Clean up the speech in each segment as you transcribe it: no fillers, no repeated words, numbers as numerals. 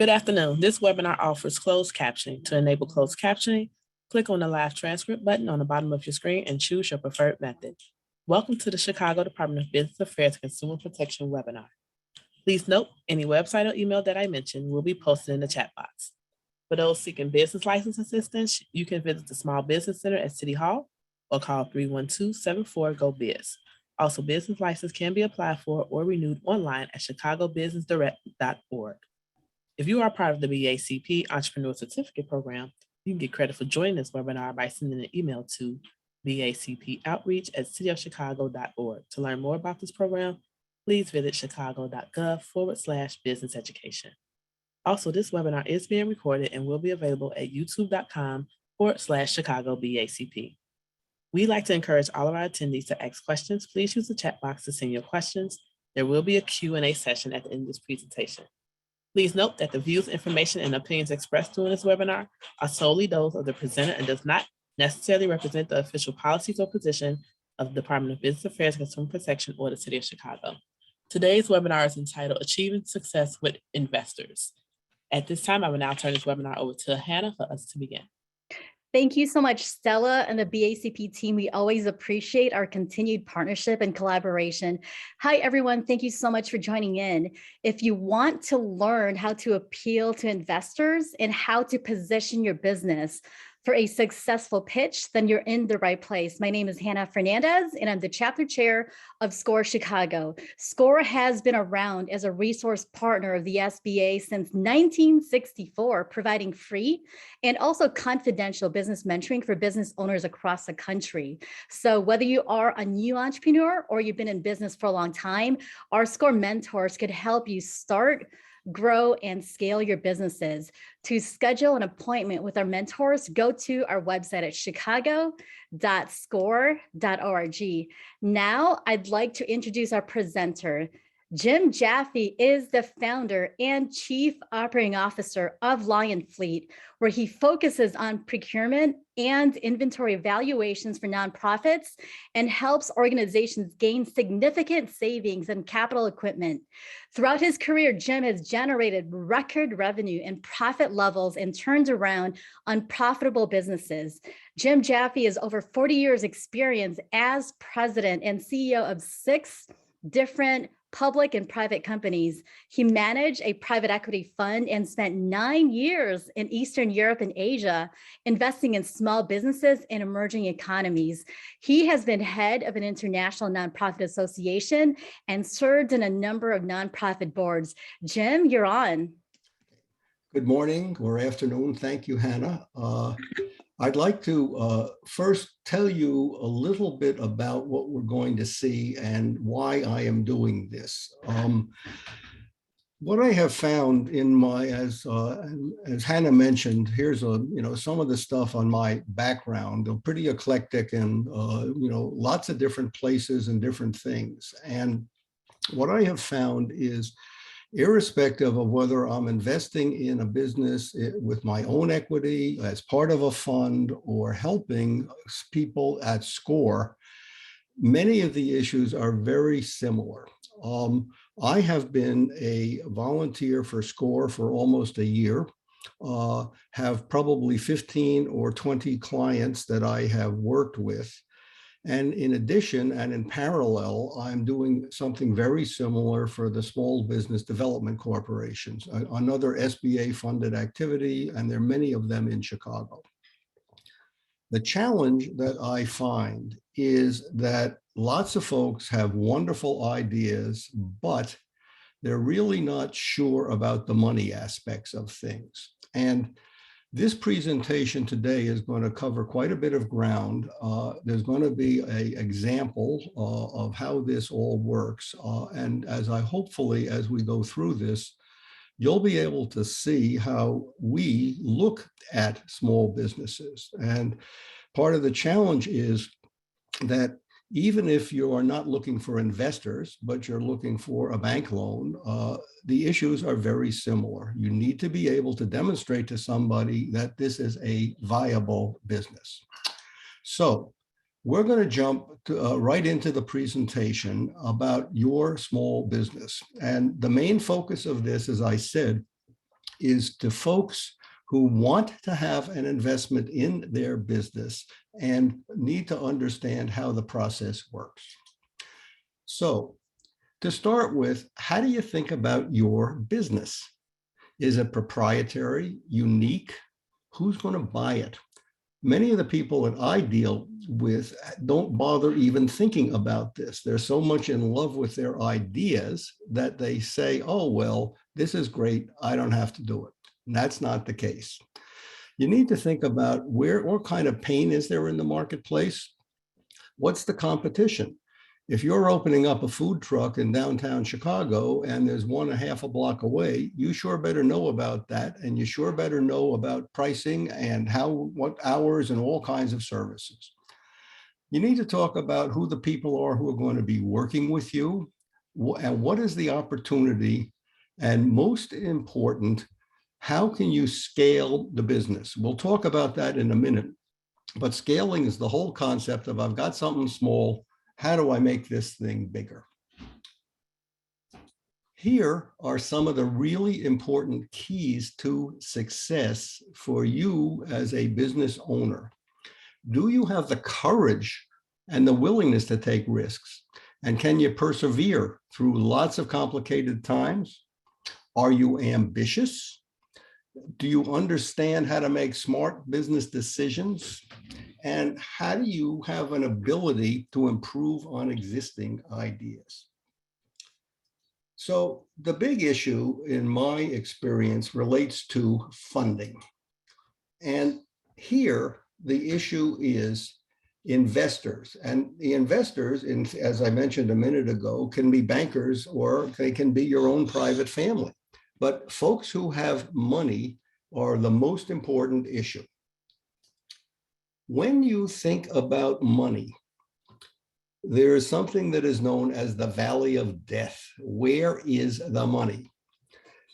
Good afternoon. This webinar offers closed captioning. To enable closed captioning, click on the live transcript button on the bottom of your screen and choose your preferred method. Welcome to the Chicago Department of Business Affairs Consumer Protection webinar. Please note, any website or email that I mentioned will be posted in the chat box. For those seeking business license assistance, you can visit the Small Business Center at City Hall or call 312-74-GO-BIZ. Also, business license can be applied for or renewed online at chicagobusinessdirect.org. If you are part of the BACP Entrepreneur Certificate Program, you can get credit for joining this webinar by sending an email to bacpoutreach@cityofchicago.org. To learn more about this program, please visit chicago.gov/business education. Also, this webinar is being recorded and will be available at youtube.com/Chicago BACP. We'd like to encourage all of our attendees to ask questions. Please use the chat box to send your questions. There will be a Q&A session at the end of this presentation. Please note that the views, information, and opinions expressed during this webinar are solely those of the presenter and does not necessarily represent the official policies or position of the Department of Business Affairs, Consumer Protection, or the City of Chicago. Today's webinar is entitled Achieving Success with Investors. At this time, I will now turn this webinar over to Hannah for us to begin. Thank you so much, Stella and the BACP team. We always appreciate our continued partnership and collaboration. Hi, everyone. Thank you so much for joining in. If you want to learn how to appeal to investors and how to position your business for a successful pitch, then you're in the right place. My name is Hannah Fernandez, and I'm the chapter chair of SCORE Chicago. SCORE has been around as a resource partner of the SBA since 1964, providing free and also confidential business mentoring for business owners across the country. So whether you are a new entrepreneur or you've been in business for a long time, our SCORE mentors could help you start, grow, and scale your businesses. To schedule an appointment with our mentors, go to our website at chicago.score.org. Now, I'd like to introduce our presenter. Jim Jaffe is the founder and chief operating officer of Lion Fleet, where he focuses on procurement and inventory evaluations for nonprofits and helps organizations gain significant savings in capital equipment. Throughout his career, Jim has generated record revenue and profit levels and turned around unprofitable businesses. Jim Jaffe has over 40 years experience as president and CEO of 6 different public and private companies. He managed a private equity fund and spent 9 years in Eastern Europe and Asia, investing in small businesses and emerging economies. He has been head of an international nonprofit association and served in a number of nonprofit boards. Jim, you're on. Good morning or afternoon. Thank you, Hannah. I'd like to first tell you a little bit about what we're going to see and why I am doing this. What I have found in my, as Hannah mentioned, here's some of the stuff on my background. I'm pretty eclectic and lots of different places and different things. And what I have found is, irrespective of whether I'm investing in a business with my own equity as part of a fund or helping people at SCORE, many of the issues are very similar. I have been a volunteer for SCORE for almost a year, have probably 15 or 20 clients that I have worked with. And in addition, and in parallel, I'm doing something very similar for the Small Business Development Corporations, another SBA funded activity, and there are many of them in Chicago. The challenge that I find is that lots of folks have wonderful ideas, but they're really not sure about the money aspects of things. And this presentation today is going to cover quite a bit of ground. There's going to be an example of how this all works. And as we go through this, you'll be able to see how we look at small businesses. And part of the challenge is that even if you are not looking for investors, but you're looking for a bank loan, the issues are very similar. You need to be able to demonstrate to somebody that this is a viable business. So we're going to jump right into the presentation about your small business. And the main focus of this, as I said, is to folks who want to have an investment in their business and need to understand how the process works. So to start with, how do you think about your business? Is it proprietary, unique? Who's going to buy it? Many of the people that I deal with don't bother even thinking about this. They're so much in love with their ideas that they say, oh, well, this is great, I don't have to do it. And that's not the case. You need to think about what kind of pain is there in the marketplace? What's the competition? If you're opening up a food truck in downtown Chicago and there's one a half a block away, you sure better know about that. And you sure better know about pricing and what hours and all kinds of services. You need to talk about who the people are who are going to be working with you and what is the opportunity. And most important, how can you scale the business? We'll talk about that in a minute. But scaling is the whole concept of I've got something small. How do I make this thing bigger? Here are some of the really important keys to success for you as a business owner. Do you have the courage and the willingness to take risks? And can you persevere through lots of complicated times? Are you ambitious? Do you understand how to make smart business decisions? And how do you have an ability to improve on existing ideas? So the big issue in my experience relates to funding. And here the issue is investors. And the investors, as I mentioned a minute ago, can be bankers or they can be your own private family. But folks who have money are the most important issue. When you think about money, there is something that is known as the valley of death. Where is the money?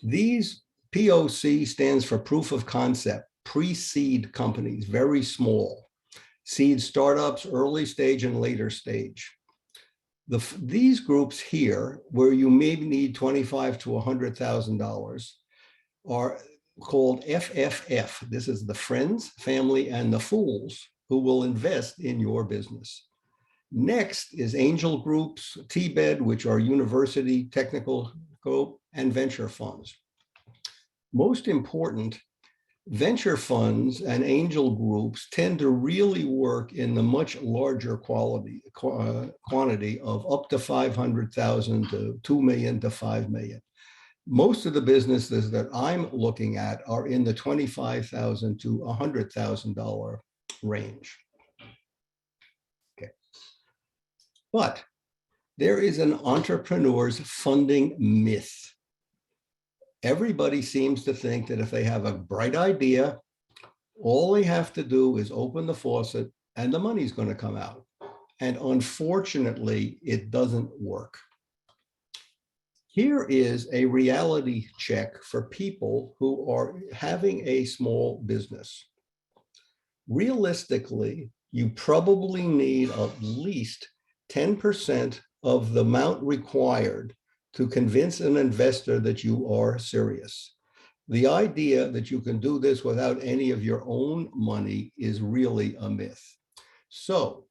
These POC stands for proof of concept, pre-seed companies, very small. Seed startups, early stage and later stage. These groups here, where you may need $25,000 to $100,000, are called FFF. This is the friends, family, and the fools who will invest in your business. Next is angel groups, TBED, which are university technical group, and venture funds. Most important, venture funds and angel groups tend to really work in the much larger quantity of up to 500,000 to 2 million to 5 million. Most of the businesses that I'm looking at are in the $25,000 to $100,000 range. Okay. But there is an entrepreneur's funding myth. Everybody seems to think that if they have a bright idea, all they have to do is open the faucet and the money's going to come out. And unfortunately, it doesn't work. Here is a reality check for people who are having a small business. Realistically, you probably need at least 10% of the amount required to convince an investor that you are serious. The idea that you can do this without any of your own money is really a myth. So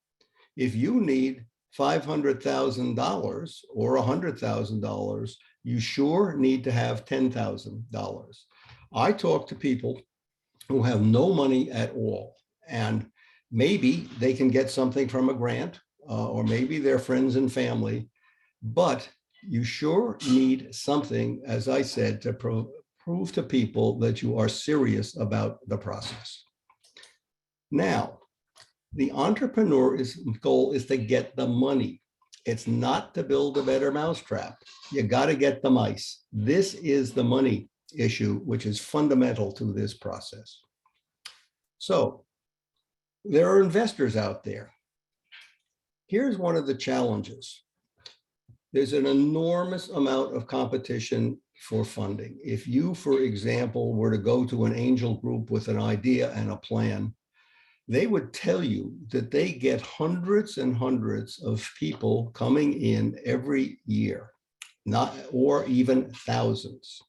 if you need $500,000 or $100,000, you sure need to have $10,000. I talk to people who have no money at all, and maybe they can get something from a grant, or maybe they're friends and family, but you sure need something, as I said, to prove to people that you are serious about the process. Now, the entrepreneur's goal is to get the money. It's not to build a better mousetrap. You got to get the mice. This is the money issue, which is fundamental to this process. So there are investors out there. Here's one of the challenges. There's an enormous amount of competition for funding. If you, for example, were to go to an angel group with an idea and a plan, they would tell you that they get hundreds and hundreds of people coming in every year, or even thousands.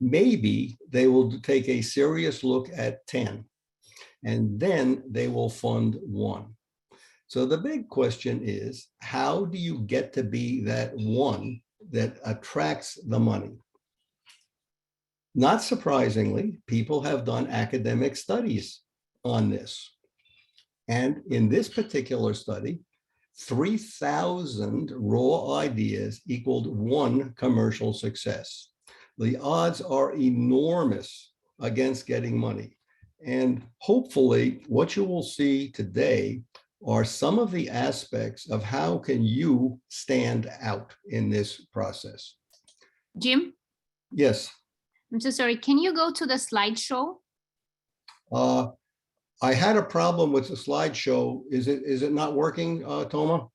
maybe they will take a serious look at 10, and then they will fund 1. So the big question is, how do you get to be that 1 that attracts the money? Not surprisingly, people have done academic studies on this. And in this particular study, 3,000 raw ideas equaled 1 commercial success. The odds are enormous against getting money. And hopefully what you will see today are some of the aspects of how can you stand out in this process. Jim, Yes. I'm so sorry. Can you go to the slideshow? I had a problem with the slideshow. Is it not working, Toma?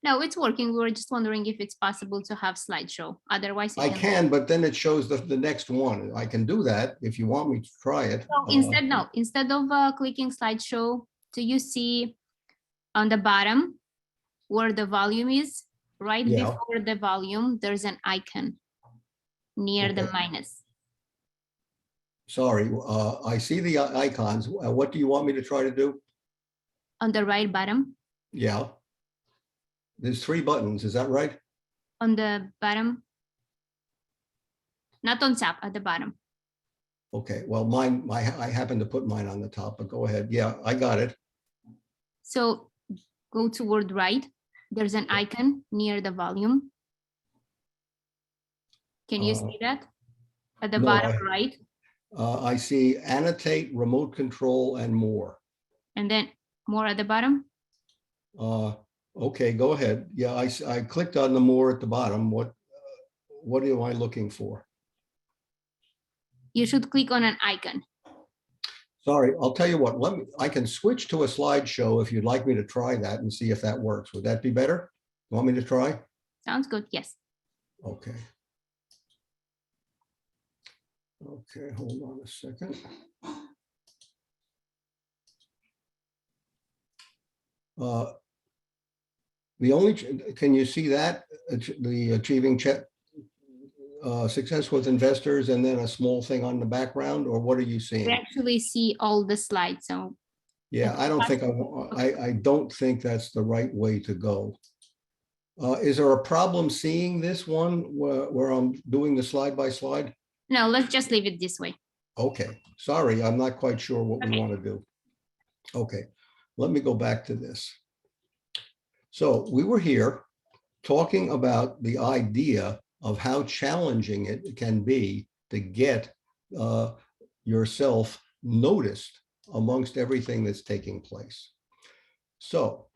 No, it's working. We were just wondering if it's possible to have slideshow. Otherwise, I can, but then it shows the next one. I can do that if you want me to try it. So instead of clicking slideshow, do you see on the bottom where the volume is? Right before the volume, there's an icon near the minus. Sorry, I see the icons. What do you want me to try to do? On the right bottom? Yeah. There's 3 buttons, is that right? On the bottom? Not on top, at the bottom. Okay, well, mine, I happen to put mine on the top, but go ahead. Yeah, I got it. So go toward right. There's an icon near the volume. Can you see that? At the bottom right? I see annotate, remote control, and more. And then more at the bottom? Okay, go ahead. Yeah, I clicked on the more at the bottom. What am I looking for? You should click on an icon. Sorry, I'll tell you what, I can switch to a slideshow if you'd like me to try that and see if that works. Would that be better? You want me to try? Sounds good, yes. Okay. Okay, hold on a second. Can you see that? The achieving success with investors and then a small thing on the background, or what are you seeing? We actually see all the slides, so. Yeah, I don't think that's the right way to go. Is there a problem seeing this one where I'm doing the slide by slide? No, let's just leave it this way. Okay, sorry, I'm not quite sure what we want to do. Okay, let me go back to this. So we were here talking about the idea of how challenging it can be to get yourself noticed amongst everything that's taking place. So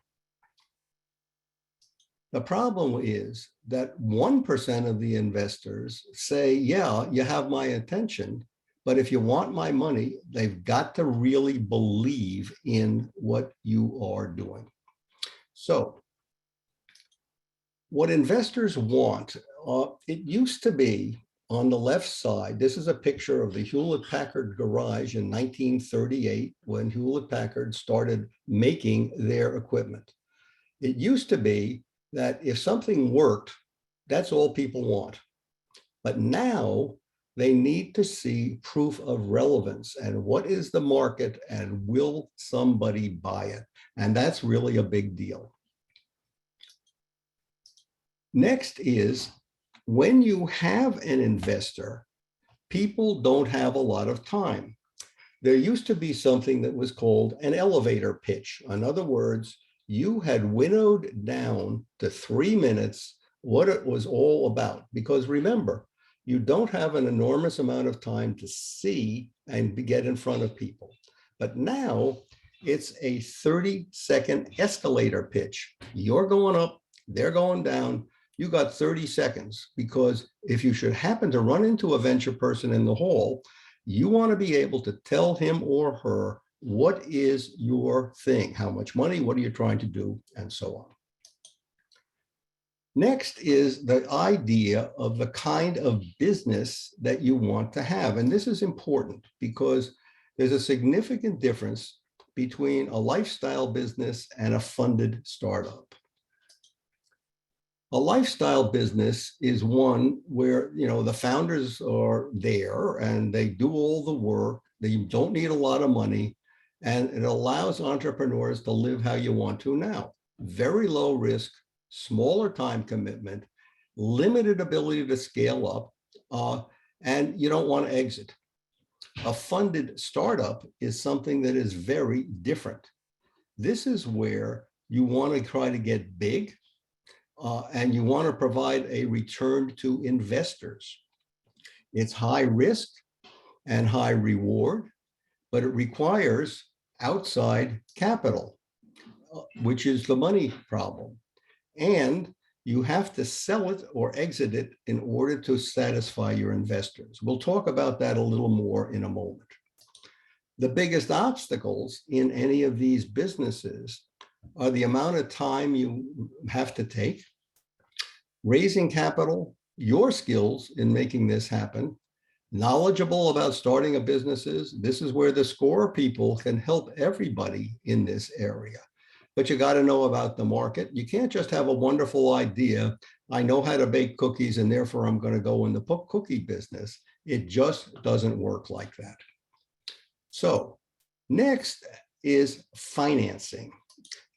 the problem is that 1% of the investors say, yeah, you have my attention, but if you want my money, they've got to really believe in what you are doing. So what investors want, it used to be on the left side, this is a picture of the Hewlett-Packard garage in 1938 when Hewlett-Packard started making their equipment. It used to be that if something worked, that's all people want. But now they need to see proof of relevance and what is the market and will somebody buy it? And that's really a big deal. Next is when you have an investor, people don't have a lot of time. There used to be something that was called an elevator pitch. In other words, you had winnowed down to 3 minutes what it was all about. Because remember, you don't have an enormous amount of time to see and get in front of people. But now it's a 30-second escalator pitch. You're going up, they're going down. You got 30 seconds because if you should happen to run into a venture person in the hall, you want to be able to tell him or her what is your thing, how much money, what are you trying to do, and so on. Next is the idea of the kind of business that you want to have. And this is important because there's a significant difference between a lifestyle business and a funded startup. A lifestyle business is one where, you know, the founders are there and they do all the work. They don't need a lot of money, and it allows entrepreneurs to live how you want to now. Very low risk, smaller time commitment, limited ability to scale up, and you don't want to exit. A funded startup is something that is very different. This is where you want to try to get big, and you want to provide a return to investors. It's high risk and high reward, but it requires outside capital, which is the money problem. And you have to sell it or exit it in order to satisfy your investors. We'll talk about that a little more in a moment. The biggest obstacles in any of these businesses are the amount of time you have to take, raising capital, your skills in making this happen, knowledgeable about starting a businesses. This is where the SCORE people can help everybody in this area. But you got to know about the market. You can't just have a wonderful idea. I know how to bake cookies and therefore I'm going to go in the cookie business. It just doesn't work like that. So next is financing.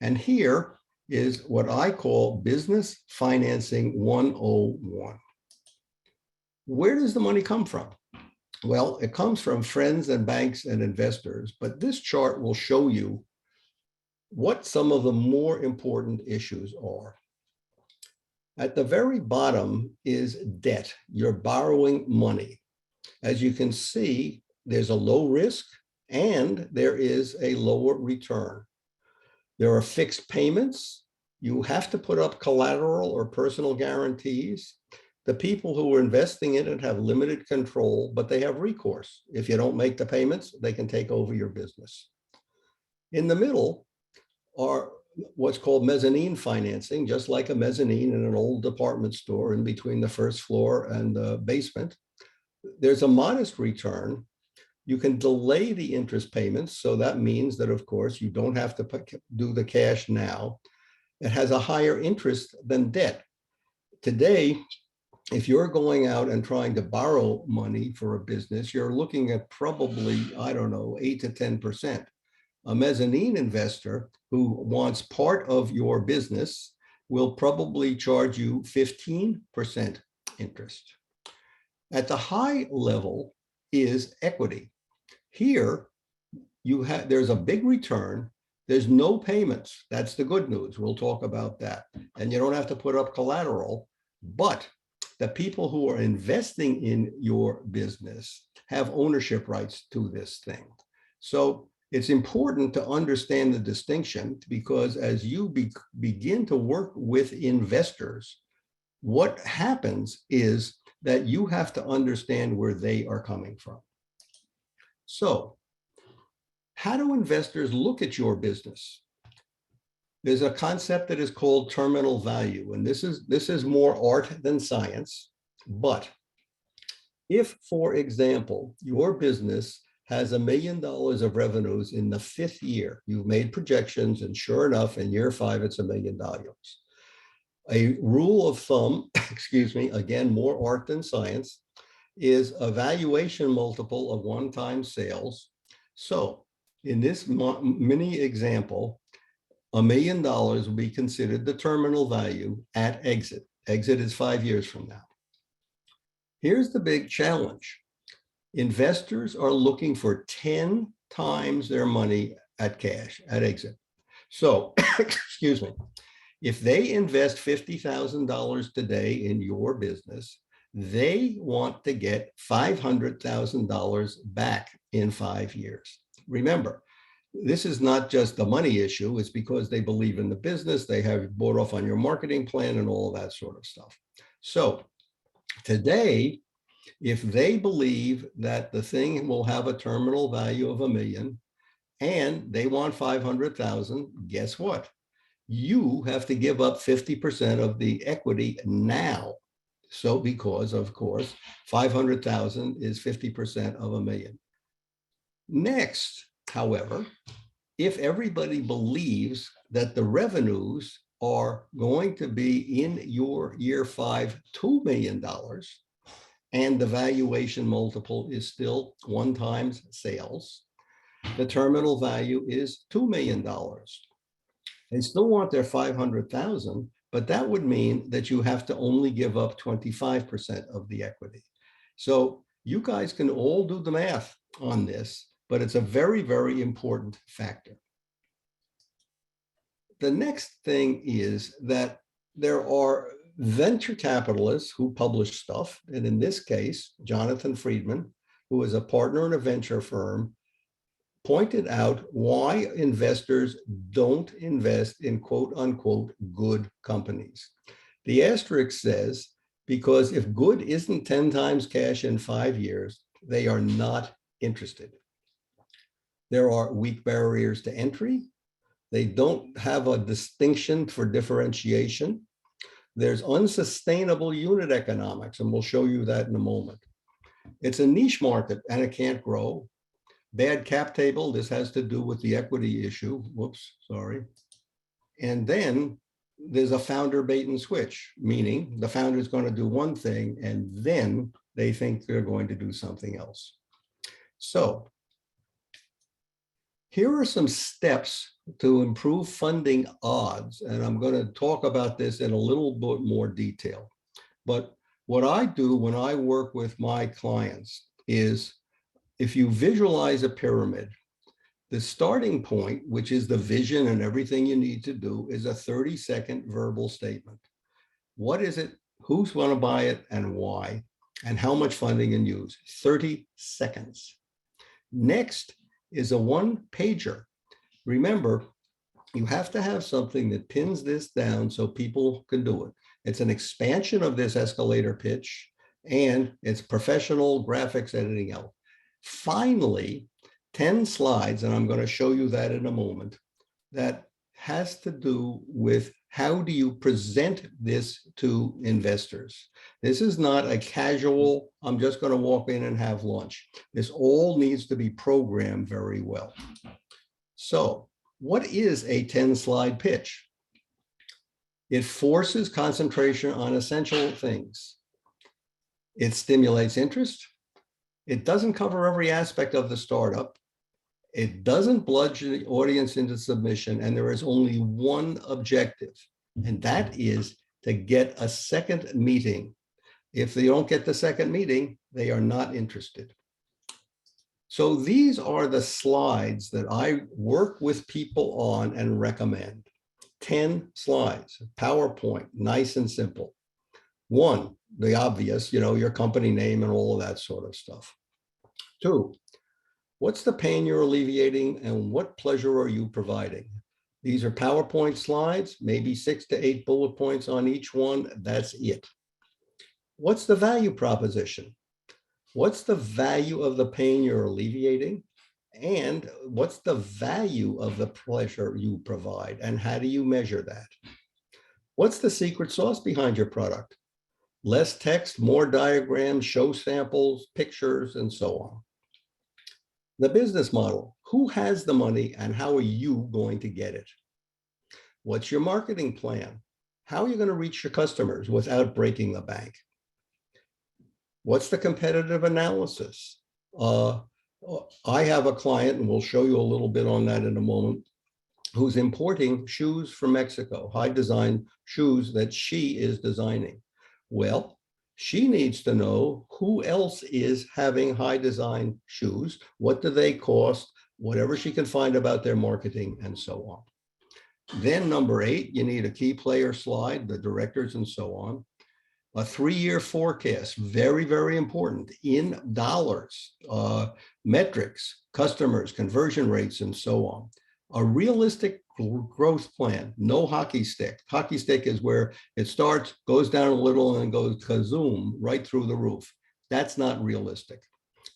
And here is what I call business financing 101. Where does the money come from? Well, it comes from friends and banks and investors, but this chart will show you what some of the more important issues are. At the very bottom is debt. You're borrowing money. As you can see, there's a low risk and there is a lower return. There are fixed payments. You have to put up collateral or personal guarantees. The people who are investing in it have limited control, but they have recourse. If you don't make the payments, they can take over your business. In the middle are what's called mezzanine financing, just like a mezzanine in an old department store in between the first floor and the basement. There's a modest return. You can delay the interest payments. So that means that, of course, you don't have to do the cash now. It has a higher interest than debt. Today, if you're going out and trying to borrow money for a business, you're looking at probably, I don't know, 8 to 10%. A mezzanine investor who wants part of your business will probably charge you 15% interest. At the high level is equity. Here, there's a big return. There's no payments. That's the good news. We'll talk about that. And you don't have to put up collateral, but the people who are investing in your business have ownership rights to this thing. So it's important to understand the distinction, because as you begin to work with investors, what happens is that you have to understand where they are coming from. So how do investors look at your business? There's a concept that is called terminal value, and this is more art than science. But if, for example, your business has $1 million of revenues in the 5th year, you've made projections, and sure enough, in year 5, it's $1 million. A rule of thumb, excuse me, again, more art than science, is a valuation multiple of 1x sales. So in this mini example, $1 million will be considered the terminal value at exit. Exit is 5 years from now. Here's the big challenge. Investors are looking for 10 times their money at cash, at exit. So, excuse me, if they invest $50,000 today in your business, they want to get $500,000 back in 5 years. Remember, this is not just the money issue. It's because they believe in the business. They have bought off on your marketing plan and all of that sort of stuff. So today, if they believe that the thing will have a terminal value of $1 million and they want 500,000, guess what? You have to give up 50% of the equity now. So because, of course, 500,000 is 50% of $1 million. Next, however, if everybody believes that the revenues are going to be in your year 5, $2 million, and the valuation multiple is still 1 times sales, the terminal value is $2 million. They still want their 500,000, but that would mean that you have to only give up 25% of the equity. So you guys can all do the math on this, but it's a very, very important factor. The next thing is that there are venture capitalists who publish stuff. And in this case, Jonathan Friedman, who is a partner in a venture firm, pointed out why investors don't invest in quote unquote good companies. The asterisk says, because if good isn't 10 times cash in 5 years, they are not interested. There are weak barriers to entry. They don't have a distinction for differentiation. There's unsustainable unit economics, and we'll show you that in a moment. It's a niche market and it can't grow. Bad cap table, this has to do with the equity issue. Whoops, sorry. And then there's a founder bait and switch, meaning the founder is going to do one thing and then they think they're going to do something else. So here are some steps to improve funding odds. And I'm going to talk about this in a little bit more detail. But what I do when I work with my clients is, if you visualize a pyramid, the starting point, which is the vision and everything you need to do, is a 30-second verbal statement. What is it? Who's going to buy it and why? And how much funding and use? 30 seconds. Next is a one-pager. Remember, you have to have something that pins this down so people can do it. It's an expansion of this escalator pitch, and it's professional graphics editing out. Finally, 10 slides, and I'm going to show you that in a moment, that has to do with how do you present this to investors. This is not a casual, I'm just going to walk in and have lunch. This all needs to be programmed very well. So what is a 10-slide pitch? It forces concentration on essential things. It stimulates interest. It doesn't cover every aspect of the startup. It doesn't bludgeon the audience into submission, and there is only one objective, and that is to get a second meeting. If they don't get the second meeting, they are not interested. So these are the slides that I work with people on and recommend. 10 slides, PowerPoint, nice and simple. 1, the obvious, your company name and all of that sort of stuff. 2, what's the pain you're alleviating and what pleasure are you providing? These are PowerPoint slides, maybe 6 to 8 bullet points on each one. That's it. What's the value proposition? What's the value of the pain you're alleviating? And what's the value of the pleasure you provide? And how do you measure that? What's the secret sauce behind your product? Less text, more diagrams, show samples, pictures, and so on. The business model. Who has the money and how are you going to get it? What's your marketing plan? How are you going to reach your customers without breaking the bank? What's the competitive analysis? I have a client, and we'll show you a little bit on that in a moment, who's importing shoes from Mexico, high design shoes that she is designing. Well, she needs to know who else is having high design shoes, what do they cost, whatever she can find about their marketing, and so on. Then number 8, you need a key player slide, the directors and so on. A 3-year forecast, very, very important, in dollars, metrics, customers, conversion rates, and so on. A realistic growth plan, no hockey stick. Hockey stick is where it starts, goes down a little, and goes kazoom right through the roof. That's not realistic.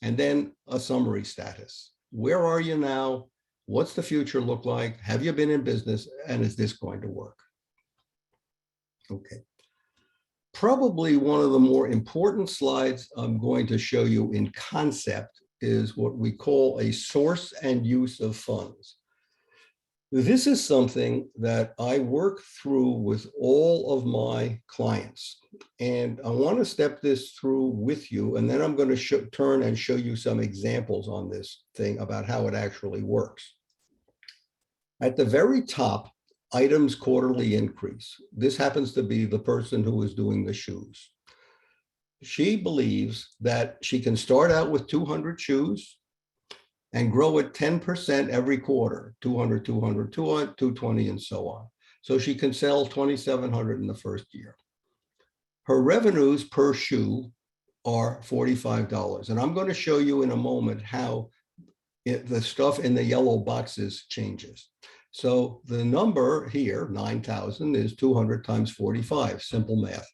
And then a summary status. Where are you now? What's the future look like? Have you been in business? And is this going to work? Okay. Probably one of the more important slides I'm going to show you in concept is what we call a source and use of funds. This is something that I work through with all of my clients. And I want to step this through with you, and then I'm going to turn and show you some examples on this thing about how it actually works. At the very top, items quarterly increase. This happens to be the person who is doing the shoes. She believes that she can start out with 200 shoes and grow it 10% every quarter, 200, 200, 200, 220, and so on. So she can sell 2,700 in the first year. Her revenues per shoe are $45. And I'm going to show you in a moment how the stuff in the yellow boxes changes. So the number here, 9,000, is 200 times 45, simple math.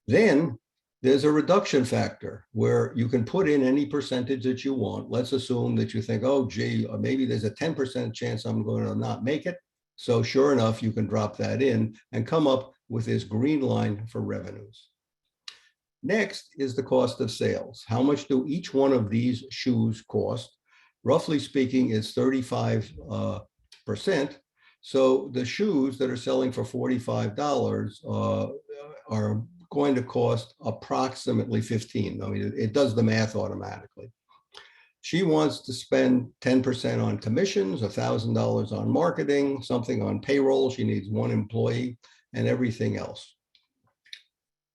Then there's a reduction factor where you can put in any percentage that you want. Let's assume that you think, oh, gee, maybe there's a 10% chance I'm going to not make it. So sure enough, you can drop that in and come up with this green line for revenues. Next is the cost of sales. How much do each one of these shoes cost? Roughly speaking, it's 35%. So the shoes that are selling for $45 are going to cost approximately 15. I mean, it does the math automatically. She wants to spend 10% on commissions, $1,000 on marketing, something on payroll. She needs one employee and everything else.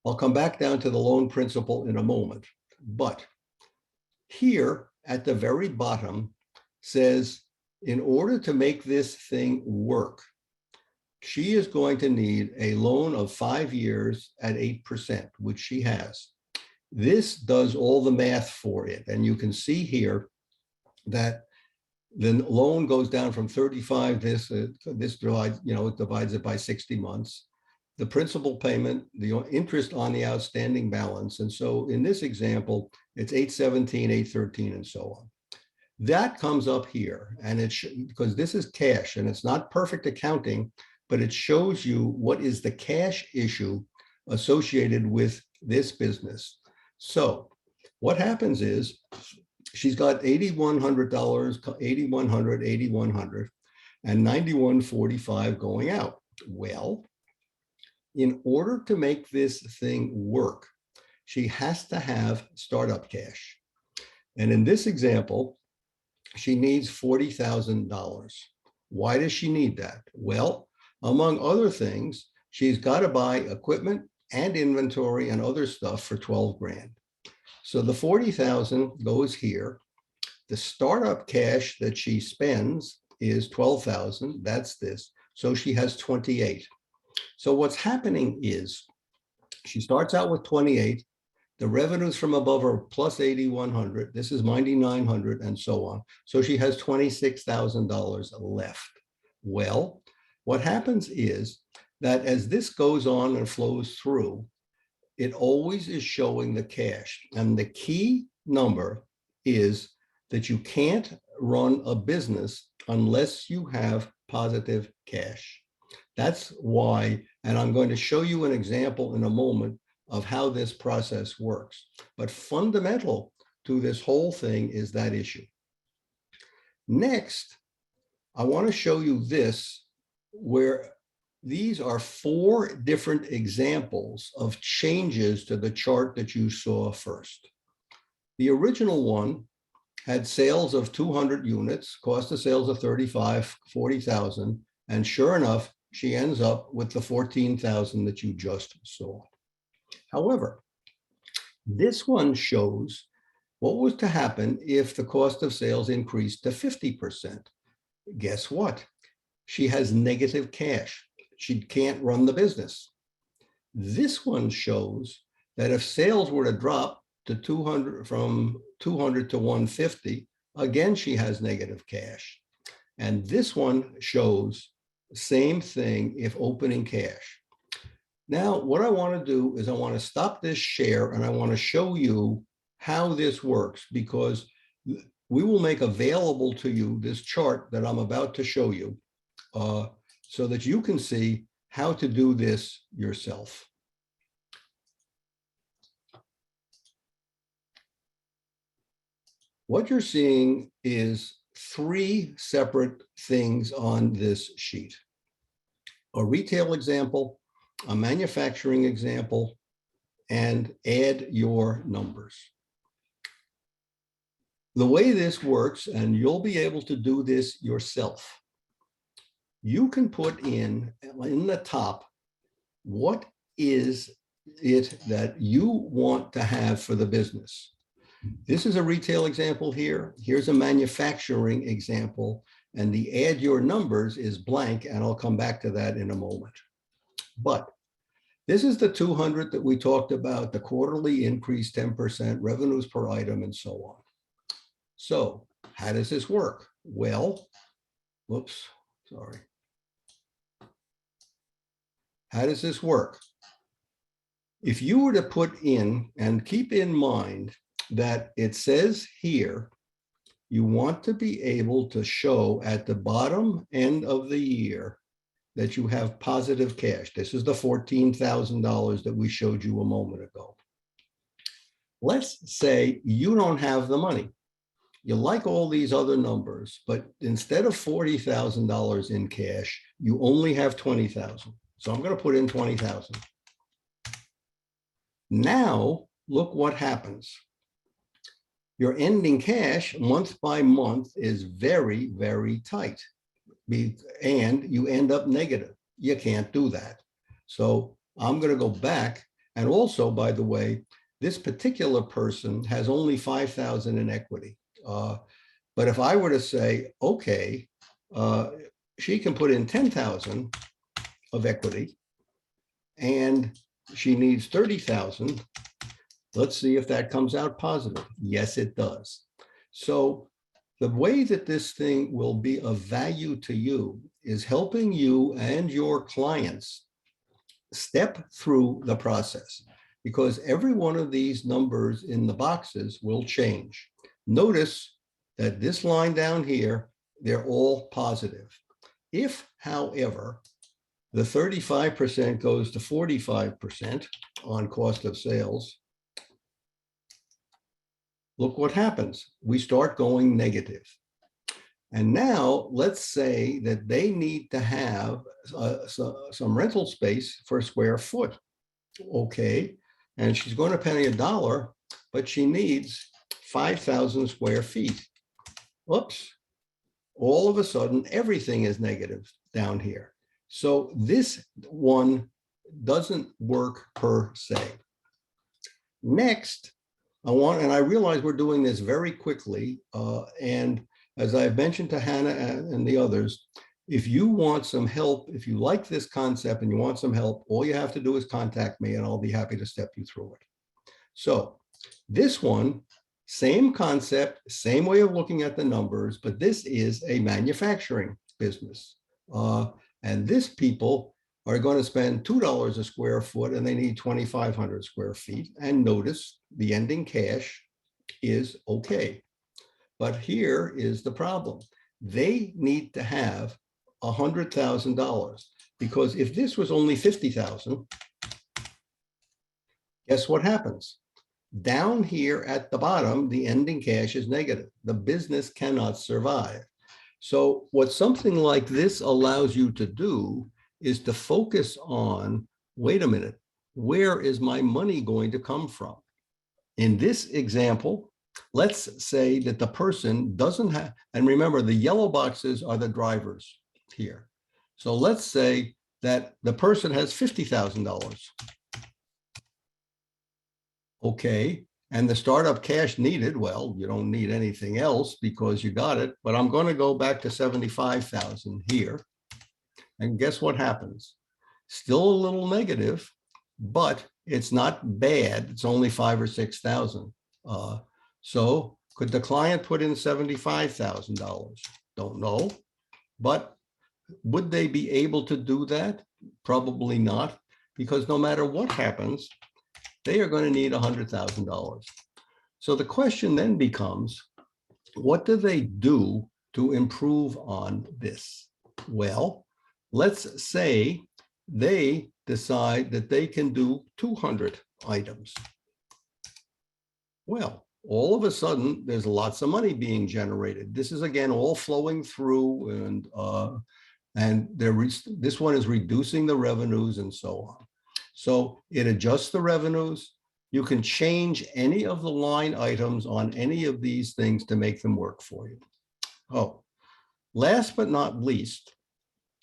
I'll come back down to the loan principal in a moment, but here at the very bottom says, in order to make this thing work, she is going to need a loan of 5 years at 8%, which she has. This does all the math for it. And you can see here that the loan goes down from 35, this divides, it divides it by 60 months. The principal payment, the interest on the outstanding balance. And so in this example, it's 817, 813, and so on. That comes up here, and it's because this is cash and it's not perfect accounting, but it shows you what is the cash issue associated with this business. So what happens is she's got $8,100, $8,100, $8,100, and $9,145 going out. Well, in order to make this thing work, she has to have startup cash. And in this example, she needs $40,000. Why does she need that? Well, among other things, she's got to buy equipment and inventory and other stuff for 12 grand. So the 40,000 goes here. The startup cash that she spends is 12,000. That's this. So she has 28. So what's happening is she starts out with 28. The revenues from above are plus 8,100. This is 9,900 and so on. So she has $26,000 left. Well, what happens is that as this goes on and flows through, it always is showing the cash. And the key number is that you can't run a business unless you have positive cash. That's why, and I'm going to show you an example in a moment of how this process works. But fundamental to this whole thing is that issue. Next, I want to show you this, where these are 4 different examples of changes to the chart that you saw first. The original one had sales of 200 units, cost of sales of 40,000, and sure enough, she ends up with the 14,000 that you just saw. However, this one shows what was to happen if the cost of sales increased to 50%. Guess what? She has negative cash. She can't run the business. This one shows that if sales were to drop to 200, from 200 to 150, again, she has negative cash. And this one shows same thing if opening cash. Now, what I want to do is I want to stop this share and I want to show you how this works, because we will make available to you this chart that I'm about to show you so that you can see how to do this yourself. What you're seeing is three separate things on this sheet: a retail example, a manufacturing example, and add your numbers. The way this works, and you'll be able to do this yourself, you can put in the top, what is it that you want to have for the business? This is a retail example here. Here's a manufacturing example, and the add your numbers is blank, and I'll come back to that in a moment. But this is the 200 that we talked about, the quarterly increase, 10%, revenues per item, and so on. So how does this work? Well, whoops, sorry. How does this work? If you were to put in, and keep in mind that it says here, you want to be able to show at the bottom end of the year that you have positive cash. This is the $14,000 that we showed you a moment ago. Let's say you don't have the money. You like all these other numbers, but instead of $40,000 in cash, you only have $20,000. So I'm going to put in $20,000. Now, look what happens. Your ending cash month by month is very, very tight. And you end up negative. You can't do that. So I'm going to go back. And also, by the way, this particular person has only 5,000 in equity. But if I were to say, okay, she can put in 10,000 of equity and she needs 30,000. Let's see if that comes out positive. Yes, it does. So the way that this thing will be of value to you is helping you and your clients step through the process, because every one of these numbers in the boxes will change. Notice that this line down here, they're all positive. If, however, the 35% goes to 45% on cost of sales, look what happens. We start going negative. And now let's say that they need to have some rental space for a square foot. Okay, and she's going to pay $1, but she needs 5,000 square feet. Whoops. All of a sudden, everything is negative down here. So this one doesn't work per se. Next, I realize we're doing this very quickly. And as I've mentioned to Hannah and the others, if you want some help, if you like this concept and you want some help, all you have to do is contact me and I'll be happy to step you through it. So this one, same concept, same way of looking at the numbers, but this is a manufacturing business. And this people are going to spend $2 a square foot and they need 2,500 square feet. And notice the ending cash is okay. But here is the problem. They need to have $100,000, because if this was only 50,000, guess what happens? Down here at the bottom, the ending cash is negative. The business cannot survive. So what something like this allows you to do is to focus on, wait a minute, where is my money going to come from? In this example, let's say that the person doesn't have, and remember the yellow boxes are the drivers here. So let's say that the person has $50,000. Okay, and the startup cash needed, well, you don't need anything else because you got it, but I'm going to go back to 75,000 here. And guess what happens? Still a little negative, but it's not bad. It's only 5,000 or 6,000. So could the client put in $75,000? Don't know, but would they be able to do that? Probably not, because no matter what happens, they are going to need $100,000. So the question then becomes, what do they do to improve on this? Well, let's say they decide that they can do 200 items. Well, all of a sudden, there's lots of money being generated. This is, again, all flowing through, and this one is reducing the revenues and so on. So it adjusts the revenues. You can change any of the line items on any of these things to make them work for you. Oh, last but not least,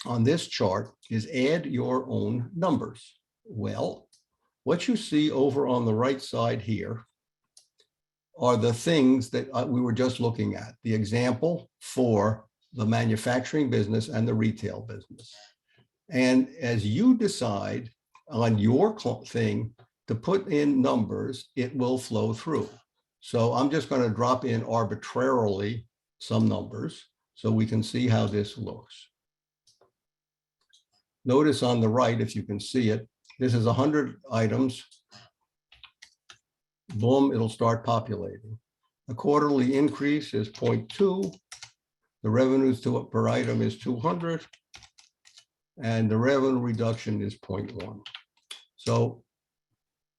on this chart is add your own numbers. Well, what you see over on the right side here are the things that we were just looking at, the example for the manufacturing business and the retail business. And as you decide on your thing to put in numbers, it will flow through. So I'm just going to drop in arbitrarily some numbers so we can see how this looks. Notice on the right, if you can see it, this is 100 items. Boom, it'll start populating. The quarterly increase is 0.2. The revenues per item is 200. And the revenue reduction is 0.1. So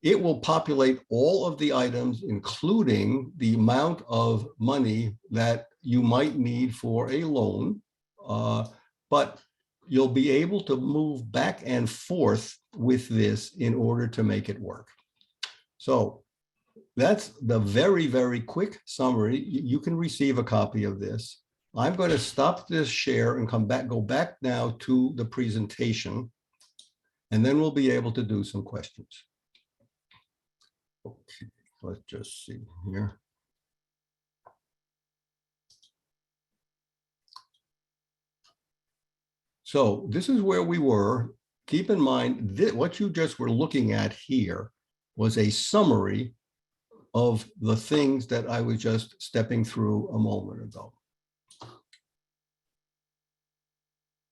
it will populate all of the items, including the amount of money that you might need for a loan. But you'll be able to move back and forth with this in order to make it work. So that's the very, very quick summary. You can receive a copy of this. I'm going to stop this share and go back now to the presentation, and then we'll be able to do some questions. Okay, let's just see here. So this is where we were. Keep in mind that what you just were looking at here was a summary of the things that I was just stepping through a moment ago.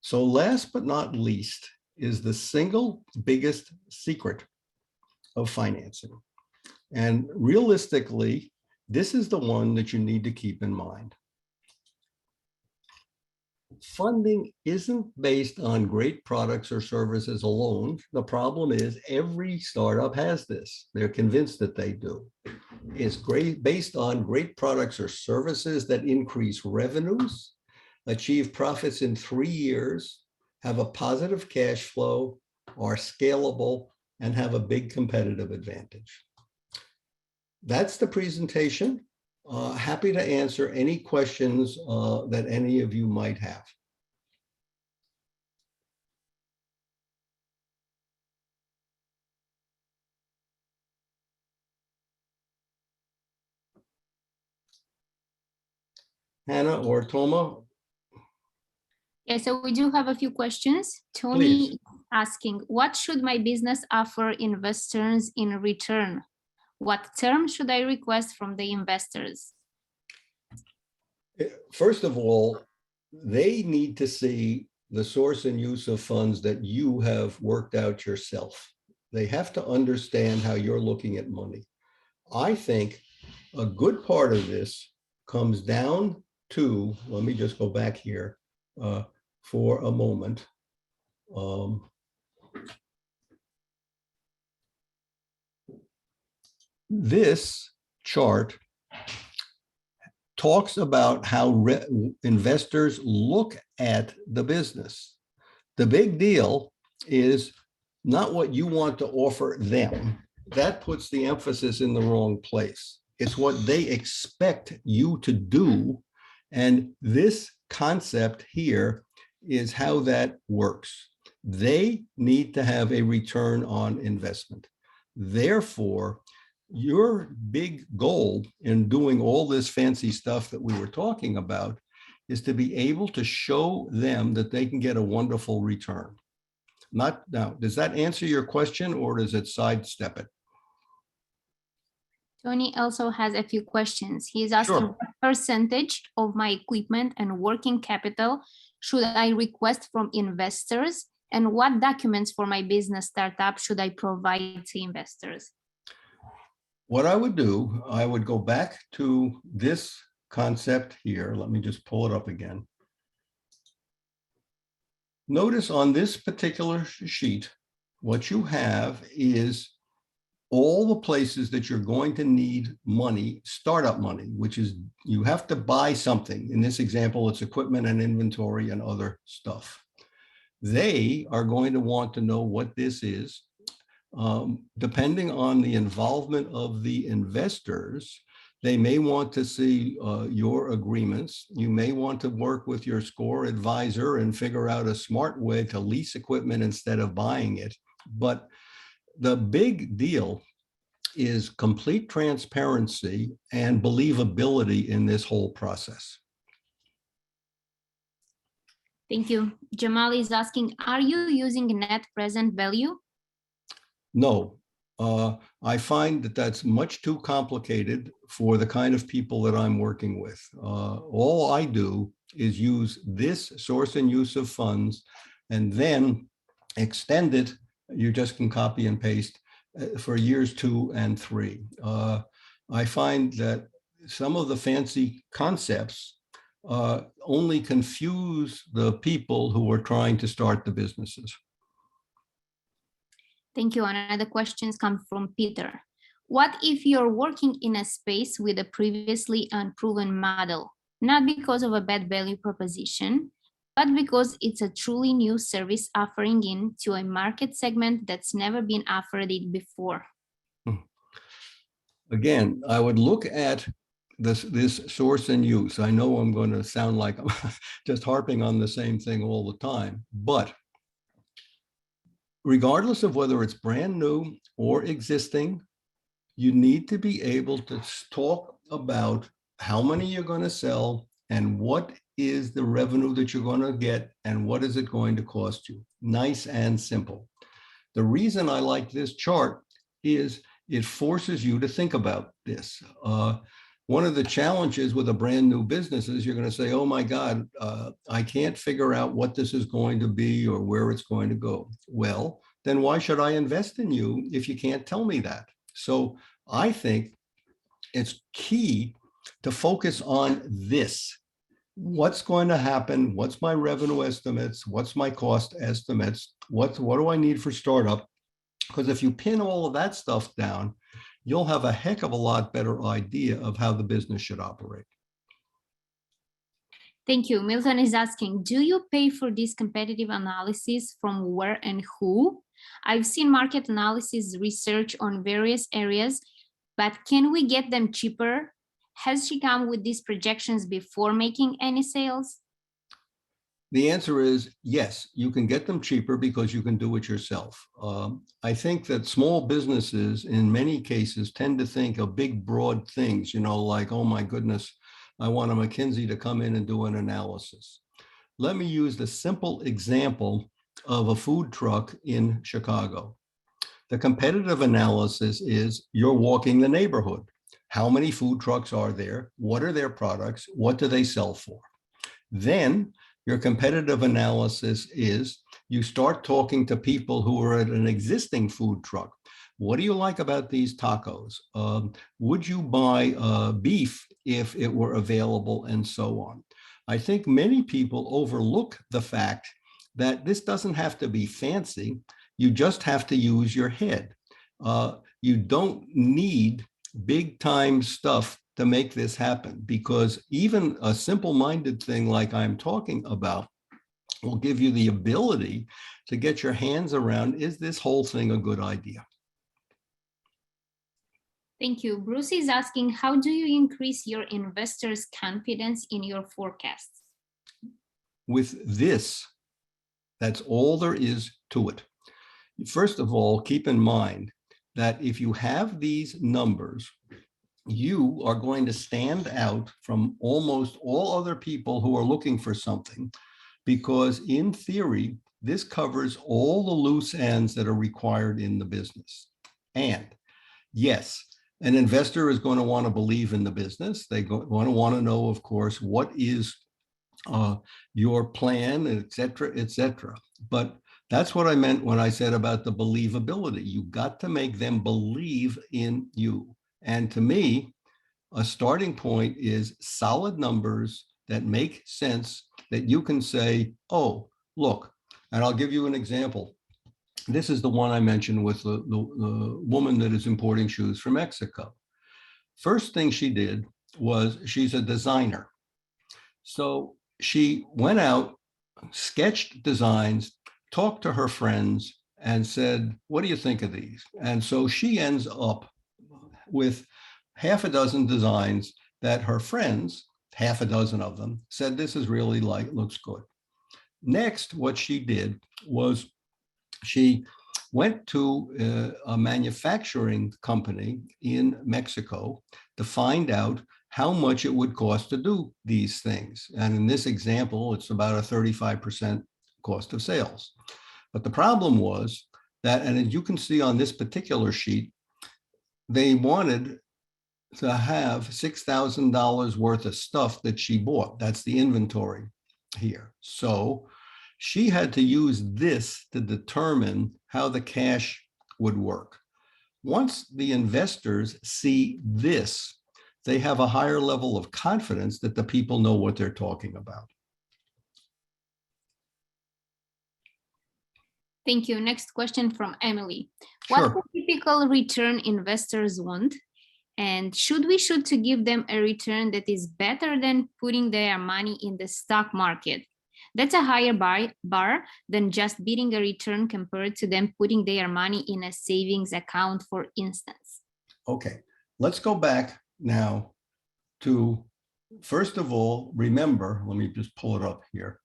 So last but not least is the single biggest secret of financing. And realistically, this is the one that you need to keep in mind. Funding isn't based on great products or services alone. The problem is every startup has this. They're convinced that they do. It's based on great products or services that increase revenues, achieve profits in 3 years, have a positive cash flow, are scalable, and have a big competitive advantage. That's the presentation. Happy to answer any questions that any of you might have. Hannah or Toma? Yeah, so we do have a few questions. Tony Please. asking, what should my business offer investors in return? What terms should I request from the investors? First of all, they need to see the source and use of funds that you have worked out yourself. They have to understand how you're looking at money. I think a good part of this comes down to, let me just go back here for a moment. This chart talks about how investors look at the business. The big deal is not what you want to offer them. That puts the emphasis in the wrong place. It's what they expect you to do. And this concept here is how that works. They need to have a return on investment. Therefore, your big goal in doing all this fancy stuff that we were talking about is to be able to show them that they can get a wonderful return. Now, does that answer your question or does it sidestep it? Tony also has a few questions. He's asking, Sure. what percentage of my equipment and working capital should I request from investors? And what documents for my business startup should I provide to investors? What I would do, I would go back to this concept here. Let me just pull it up again. Notice on this particular sheet, what you have is all the places that you're going to need money, startup money, which is you have to buy something. In this example, it's equipment and inventory and other stuff. They are going to want to know what this is. Depending on the involvement of the investors, they may want to see your agreements. You may want to work with your SCORE advisor and figure out a smart way to lease equipment instead of buying it. But the big deal is complete transparency and believability in this whole process. Thank you. Jamal is asking, are you using net present value? No, I find that that's much too complicated for the kind of people that I'm working with. All I do is use this source and use of funds and then extend it. You just can copy and paste for years 2 and 3. I find that some of the fancy concepts only confuse the people who are trying to start the businesses. Thank you. Another questions come from Peter. What if you're working in a space with a previously unproven model, not because of a bad value proposition, but because it's a truly new service offering into a market segment that's never been offered it before? Again, I would look at this source and use. I know I'm going to sound like I'm just harping on the same thing all the time, but regardless of whether it's brand new or existing, you need to be able to talk about how many you're going to sell and what is the revenue that you're going to get and what is it going to cost you. Nice and simple. The reason I like this chart is it forces you to think about this. One of the challenges with a brand new business is you're going to say, oh my God, I can't figure out what this is going to be or where it's going to go. Well, then why should I invest in you if you can't tell me that? So I think it's key to focus on this. What's going to happen? What's my revenue estimates? What's my cost estimates? What do I need for startup? Because if you pin all of that stuff down, you'll have a heck of a lot better idea of how the business should operate. Thank you. Milton is asking, do you pay for this competitive analysis from where and who? I've seen market analysis research on various areas, but can we get them cheaper? Has she come with these projections before making any sales? The answer is yes, you can get them cheaper because you can do it yourself. I think that small businesses in many cases tend to think of big, broad things, like, oh my goodness, I want a McKinsey to come in and do an analysis. Let me use the simple example of a food truck in Chicago. The competitive analysis is you're walking the neighborhood. How many food trucks are there? What are their products? What do they sell for? Then your competitive analysis is you start talking to people who are at an existing food truck. What do you like about these tacos? Would you buy beef if it were available, and so on? I think many people overlook the fact that this doesn't have to be fancy. You just have to use your head. You don't need big time stuff to make this happen, because even a simple-minded thing like I'm talking about will give you the ability to get your hands around, is this whole thing a good idea? Thank you. Bruce is asking, how do you increase your investors' confidence in your forecasts? With this, that's all there is to it. First of all, keep in mind that if you have these numbers, you are going to stand out from almost all other people who are looking for something, because in theory, this covers all the loose ends that are required in the business. And yes, an investor is going to want to believe in the business. They're going to want to know, of course, what is your plan, et cetera, et cetera. But that's what I meant when I said about the believability. You got to make them believe in you. And to me, a starting point is solid numbers that make sense, that you can say, oh, look, and I'll give you an example. This is the one I mentioned with the woman that is importing shoes from Mexico. First thing she did was, she's a designer. So she went out, sketched designs, talked to her friends, and said, what do you think of these? And so she ends up with half a dozen designs that her friends, half a dozen of them, said, this is really looks good. Next, what she did was she went to a manufacturing company in Mexico to find out how much it would cost to do these things. And in this example, it's about a 35% cost of sales. But the problem was that, and as you can see on this particular sheet, they wanted to have $6,000 worth of stuff that she bought. That's the inventory here. So she had to use this to determine how the cash would work. Once the investors see this, they have a higher level of confidence that the people know what they're talking about. Thank you. Next question from Emily. What's Sure. the typical return investors want? And should we shoot to give them a return that is better than putting their money in the stock market? That's a higher bar than just beating a return compared to them putting their money in a savings account, for instance. Okay, let's go back now to, first of all, remember, let me just pull it up here.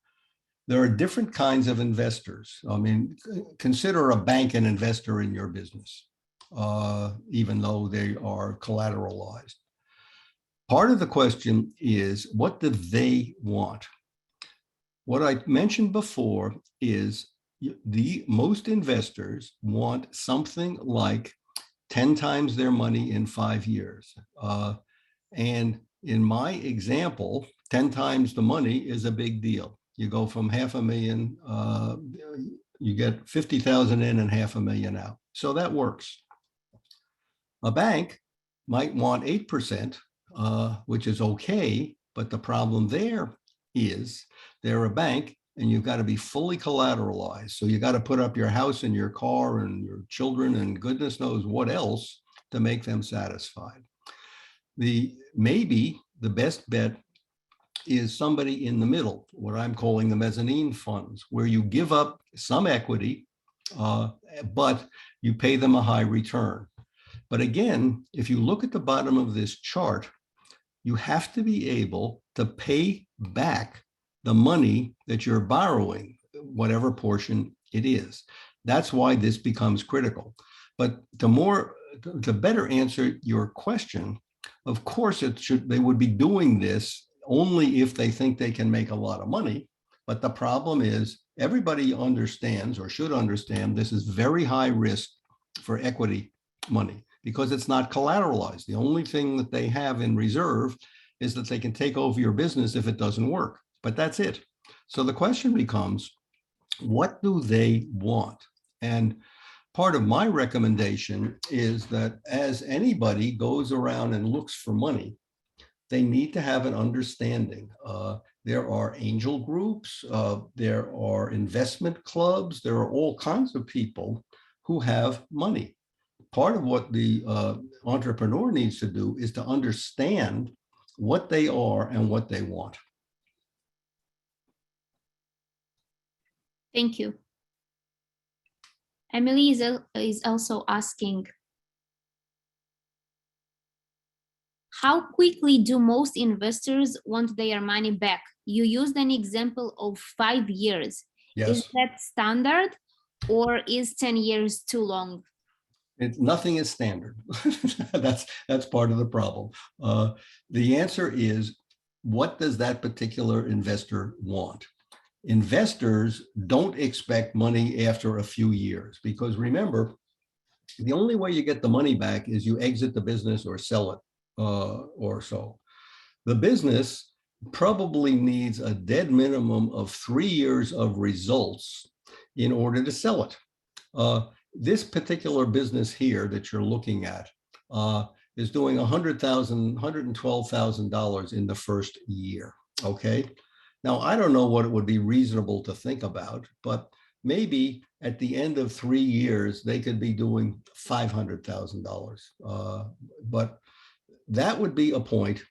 There are different kinds of investors. I mean, consider a bank an investor in your business, even though they are collateralized. Part of the question is, what do they want? What I mentioned before is most investors want something like 10 times their money in 5 years. And in my example, 10 times the money is a big deal. You go from $500,000, you get 50,000 in and $500,000 out. So that works. A bank might want 8%, which is okay, but the problem there is they're a bank and you've got to be fully collateralized. So you got to put up your house and your car and your children and goodness knows what else to make them satisfied. Maybe the best bet is somebody in the middle, what I'm calling the mezzanine funds, where you give up some equity, but you pay them a high return. But again, if you look at the bottom of this chart, you have to be able to pay back the money that you're borrowing, whatever portion it is. That's why this becomes critical. But to better answer your question, of course, they would be doing this only if they think they can make a lot of money. But the problem is, everybody understands or should understand this is very high risk for equity money because it's not collateralized. The only thing that they have in reserve is that they can take over your business if it doesn't work, but that's it. So the question becomes, what do they want? And part of my recommendation is that as anybody goes around and looks for money, they need to have an understanding. There are angel groups, there are investment clubs, there are all kinds of people who have money. Part of what the entrepreneur needs to do is to understand what they are and what they want. Thank you. Emily is also asking, how quickly do most investors want their money back? You used an example of 5 years. Yes. Is that standard or is 10 years too long? Nothing is standard. That's part of the problem. The answer is, what does that particular investor want? Investors don't expect money after a few years, because remember, the only way you get the money back is you exit the business or sell it or so. The business probably needs a dead minimum of 3 years of results in order to sell it. This particular business here that you're looking at is doing $112,000 in the first year, okay? Now, I don't know what it would be reasonable to think about, but maybe at the end of 3 years, they could be doing $500,000. But that would be a point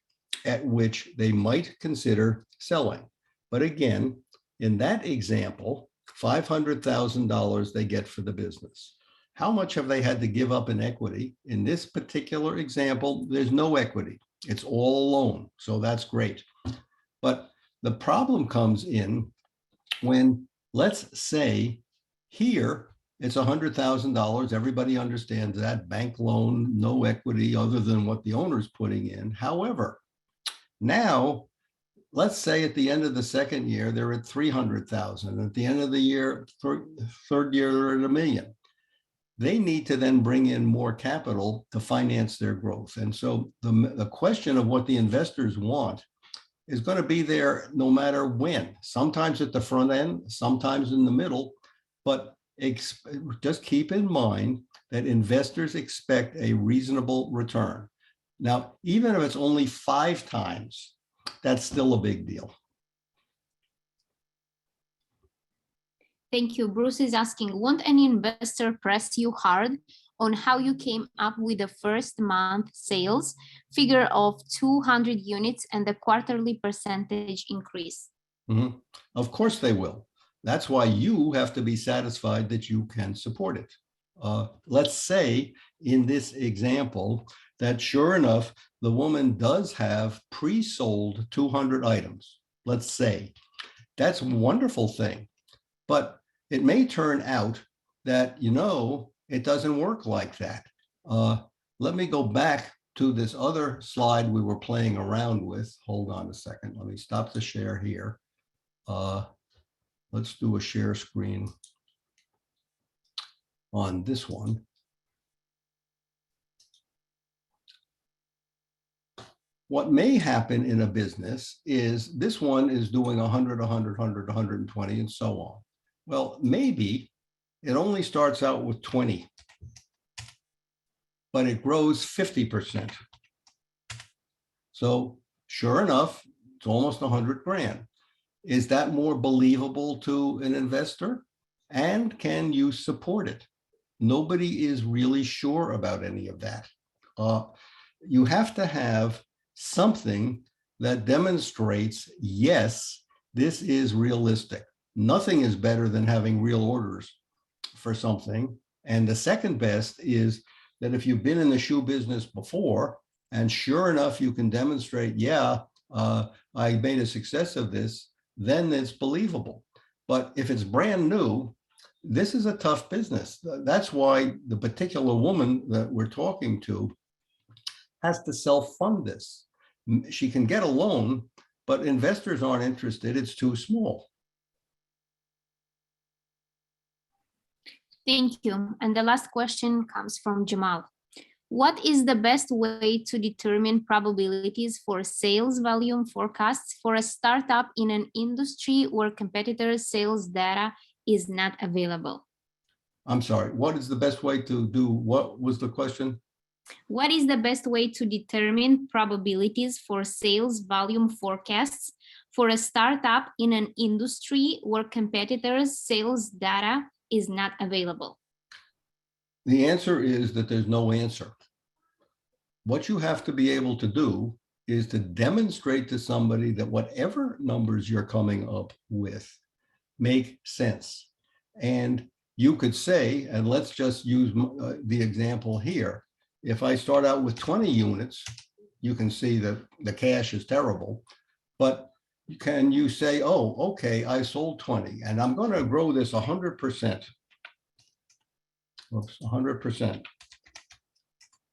at which they might consider selling. But again, in that example, $500,000 they get for the business. How much have they had to give up in equity? In this particular example, there's no equity. It's all a loan. So that's great. But the problem comes in when, let's say, here it's $100,000. Everybody understands that. Bank loan, no equity other than what the owner's putting in. However, now, let's say at the end of the second year, they're at 300,000. At the end of the year, third year, they're at $1 million. They need to then bring in more capital to finance their growth. And so the question of what the investors want is going to be there no matter when, sometimes at the front end, sometimes in the middle, but just keep in mind that investors expect a reasonable return. Now, even if it's only 5 times, that's still a big deal. Thank you. Bruce is asking, won't any investor press you hard on how you came up with the first month sales figure of 200 units and the quarterly percentage increase? Mm-hmm. Of course they will. That's why you have to be satisfied that you can support it. Let's say in this example that sure enough, the woman does have pre-sold 200 items. Let's say that's a wonderful thing, but it may turn out that, it doesn't work like that. Let me go back to this other slide we were playing around with. Hold on a second. Let me stop the share here. Let's do a share screen on this one. What may happen in a business is this one is doing 100, 100, 100, 120, and so on. Well, maybe it only starts out with 20, but it grows 50%. So sure enough, it's almost 100 grand. Is that more believable to an investor? And can you support it? Nobody is really sure about any of that. You have to have something that demonstrates, yes, this is realistic. Nothing is better than having real orders for something. And the second best is that if you've been in the shoe business before, and sure enough, you can demonstrate, yeah, I made a success of this, then it's believable. But if it's brand new, this is a tough business. That's why the particular woman that we're talking to has to self-fund this. She can get a loan, but investors aren't interested. It's too small. Thank you. And the last question comes from Jamal. What is the best way to determine probabilities for sales volume forecasts for a startup in an industry where competitors' sales data is not available? I'm sorry, what is the best way to do, what was the question? What is the best way to determine probabilities for sales volume forecasts for a startup in an industry where competitors' sales data is not available? The answer is that there's no answer. What you have to be able to do is to demonstrate to somebody that whatever numbers you're coming up with make sense. And you could say, and let's just use the example here. If I start out with 20 units, you can see that the cash is terrible, but can you say, oh, okay, I sold 20 and I'm going to grow this 100%. Oops, 100%.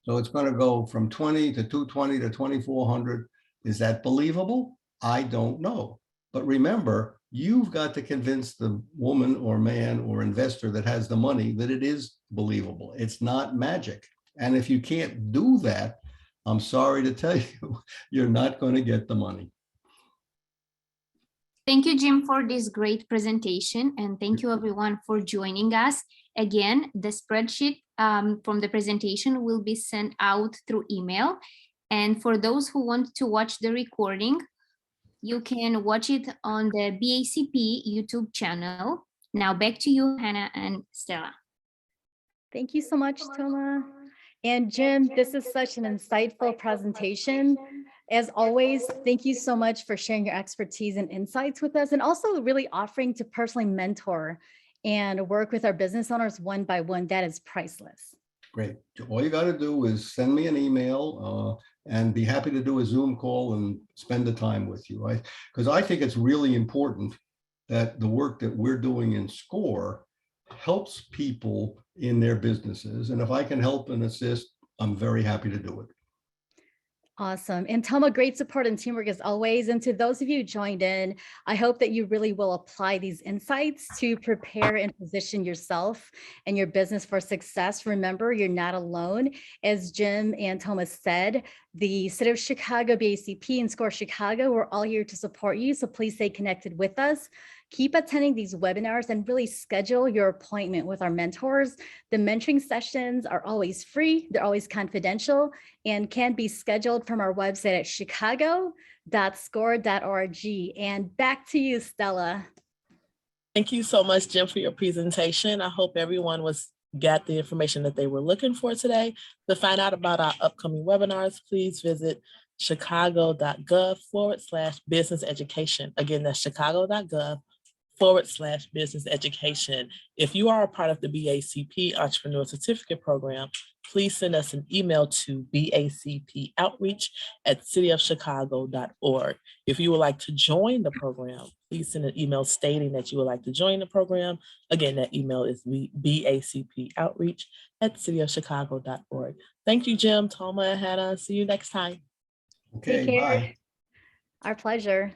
So it's going to go from 20 to 220 to 2,400. Is that believable? I don't know. But remember, you've got to convince the woman or man or investor that has the money that it is believable. It's not magic. And if you can't do that, I'm sorry to tell you, you're not going to get the money. Thank you, Jim, for this great presentation. And thank you, everyone, for joining us. Again, the spreadsheet from the presentation will be sent out through email. And for those who want to watch the recording, you can watch it on the BACP YouTube channel, Now back to you, Hannah and Stella. Thank you so much, Toma. And Jim, this is such an insightful presentation. As always, thank you so much for sharing your expertise and insights with us, and also really offering to personally mentor and work with our business owners one by one. That is priceless. Great. All you got to do is send me an email and be happy to do a Zoom call and spend the time with you, right? Because I think it's really important that the work that we're doing in SCORE helps people in their businesses. And if I can help and assist, I'm very happy to do it. Awesome. And Toma, great support and teamwork as always. And to those of you who joined in, I hope that you really will apply these insights to prepare and position yourself and your business for success. Remember, you're not alone. As Jim and Toma said, the City of Chicago, BACP, and SCORE Chicago, we're all here to support you. So please stay connected with us. Keep attending these webinars and really schedule your appointment with our mentors. The mentoring sessions are always free. They're always confidential and can be scheduled from our website at chicago.score.org. And back to you, Stella. Thank you so much, Jim, for your presentation. I hope everyone got the information that they were looking for today. To find out about our upcoming webinars, please visit chicago.gov/business education. Again, that's chicago.gov/business education. If you are a part of the BACP Entrepreneur Certificate Program, please send us an email to bacpoutreach@cityofchicago.org. If you would like to join the program, please send an email stating that you would like to join the program. Again, that email is bacpoutreach@cityofchicago.org. Thank you, Jim, Toma, and Hannah. See you next time. Okay, Take care. bye. Our pleasure.